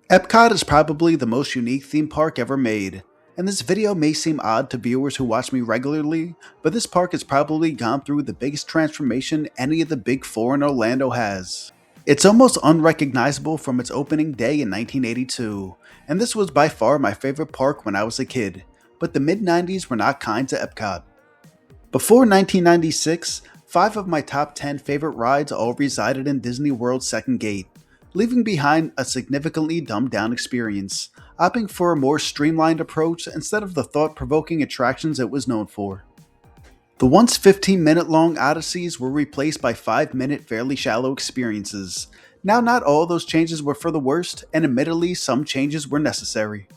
Epcot is probably the most unique theme park ever made, and this video may seem odd to viewers who watch me regularly, but this park has probably gone through the biggest transformation any of the big four in Orlando has. It's almost unrecognizable from its opening day in 1982, and this was by far my favorite park when I was a kid, but the mid-90s were not kind to Epcot. Before 1996, 5 of my top 10 favorite rides all resided in Disney World's second gate, leaving behind a significantly dumbed down experience, opting for a more streamlined approach instead of the thought-provoking attractions it was known for. The once 15-minute long odysseys were replaced by 5-minute fairly shallow experiences. Now not all those changes were for the worst, and admittedly some changes were necessary.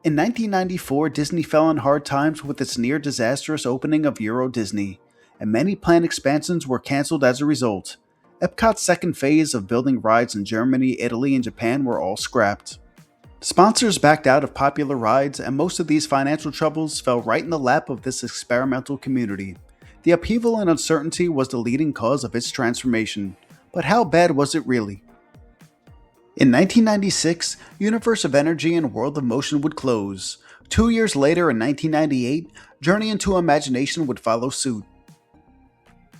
In 1994, Disney fell on hard times with its near disastrous opening of Euro Disney, and many planned expansions were cancelled as a result. Epcot's second phase of building rides in Germany, Italy, and Japan were all scrapped. Sponsors backed out of popular rides, and most of these financial troubles fell right in the lap of this experimental community. The upheaval and uncertainty was the leading cause of its transformation, but how bad was it really? In 1996, Universe of Energy and World of Motion would close. 2 years later, in 1998, Journey into Imagination would follow suit.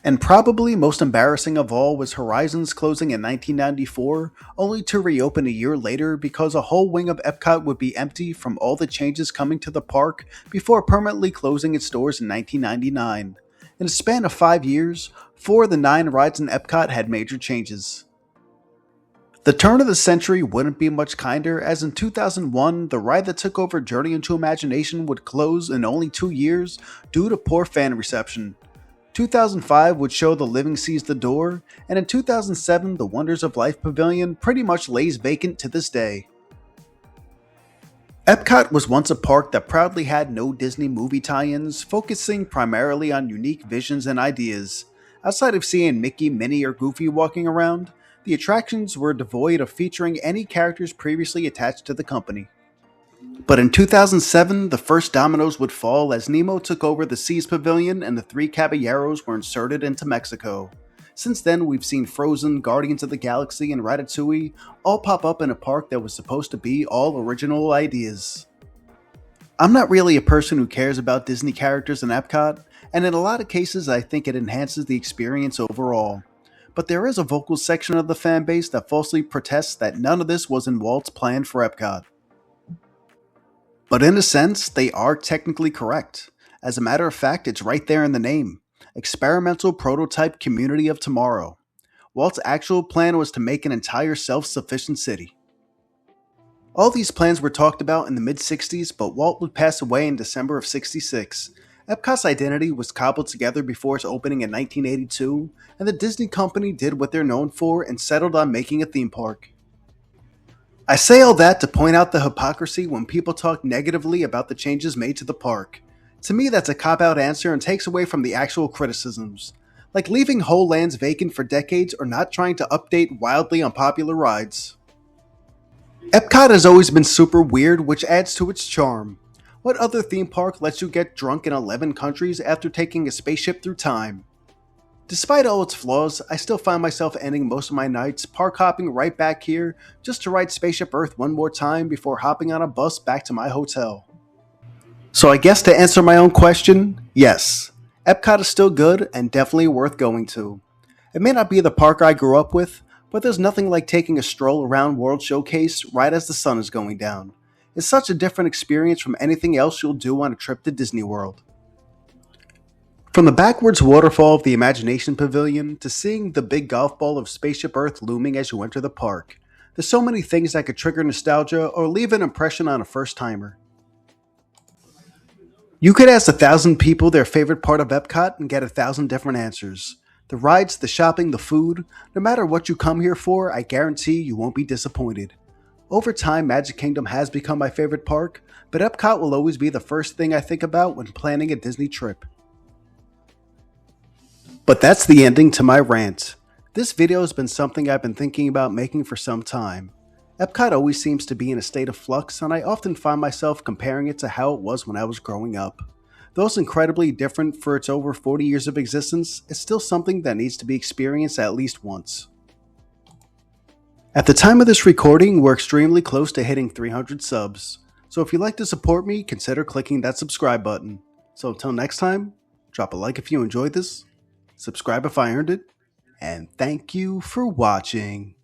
And probably most embarrassing of all was Horizons closing in 1994, only to reopen a year later because a whole wing of Epcot would be empty from all the changes coming to the park before permanently closing its doors in 1999. In a span of 5 years, 4 of the 9 rides in Epcot had major changes. The turn of the century wouldn't be much kinder, as in 2001, the ride that took over Journey into Imagination would close in only 2 years due to poor fan reception. 2005 would show The Living Sees the Door, and in 2007 the Wonders of Life Pavilion pretty much lays vacant to this day. Epcot was once a park that proudly had no Disney movie tie-ins, focusing primarily on unique visions and ideas. Outside of seeing Mickey, Minnie, or Goofy walking around, the attractions were devoid of featuring any characters previously attached to the company. But in 2007, the first dominoes would fall as Nemo took over the Seas Pavilion and the 3 Caballeros were inserted into Mexico. Since then, we've seen Frozen, Guardians of the Galaxy, and Ratatouille all pop up in a park that was supposed to be all original ideas. I'm not really a person who cares about Disney characters in Epcot, and in a lot of cases I think it enhances the experience overall. But there is a vocal section of the fanbase that falsely protests that none of this was in Walt's plan for Epcot. But in a sense, they are technically correct. As a matter of fact, it's right there in the name. Experimental Prototype Community of Tomorrow. Walt's actual plan was to make an entire self-sufficient city. All these plans were talked about in the mid-60s, but Walt would pass away in December of '66. Epcot's identity was cobbled together before its opening in 1982, and the Disney company did what they're known for and settled on making a theme park. I say all that to point out the hypocrisy when people talk negatively about the changes made to the park. To me, that's a cop-out answer and takes away from the actual criticisms, like leaving whole lands vacant for decades or not trying to update wildly unpopular rides. Epcot has always been super weird, which adds to its charm. What other theme park lets you get drunk in 11 countries after taking a spaceship through time? Despite all its flaws, I still find myself ending most of my nights park hopping right back here just to ride Spaceship Earth one more time before hopping on a bus back to my hotel. So I guess to answer my own question, yes, Epcot is still good and definitely worth going to. It may not be the park I grew up with, but there's nothing like taking a stroll around World Showcase right as the sun is going down. It's such a different experience from anything else you'll do on a trip to Disney World. From the backwards waterfall of the Imagination Pavilion to seeing the big golf ball of Spaceship Earth looming as you enter the park, there's so many things that could trigger nostalgia or leave an impression on a first-timer. You could ask 1,000 people their favorite part of Epcot and get 1,000 different answers. The rides, the shopping, the food, no matter what you come here for, I guarantee you won't be disappointed. Over time, Magic Kingdom has become my favorite park, but Epcot will always be the first thing I think about when planning a Disney trip. But that's the ending to my rant. This video has been something I've been thinking about making for some time. Epcot always seems to be in a state of flux, and I often find myself comparing it to how it was when I was growing up. Though it's incredibly different for its over 40 years of existence, it's still something that needs to be experienced at least once. At the time of this recording, we're extremely close to hitting 300 subs. So if you'd like to support me, consider clicking that subscribe button. So until next time, drop a like if you enjoyed this, subscribe if I earned it, and thank you for watching.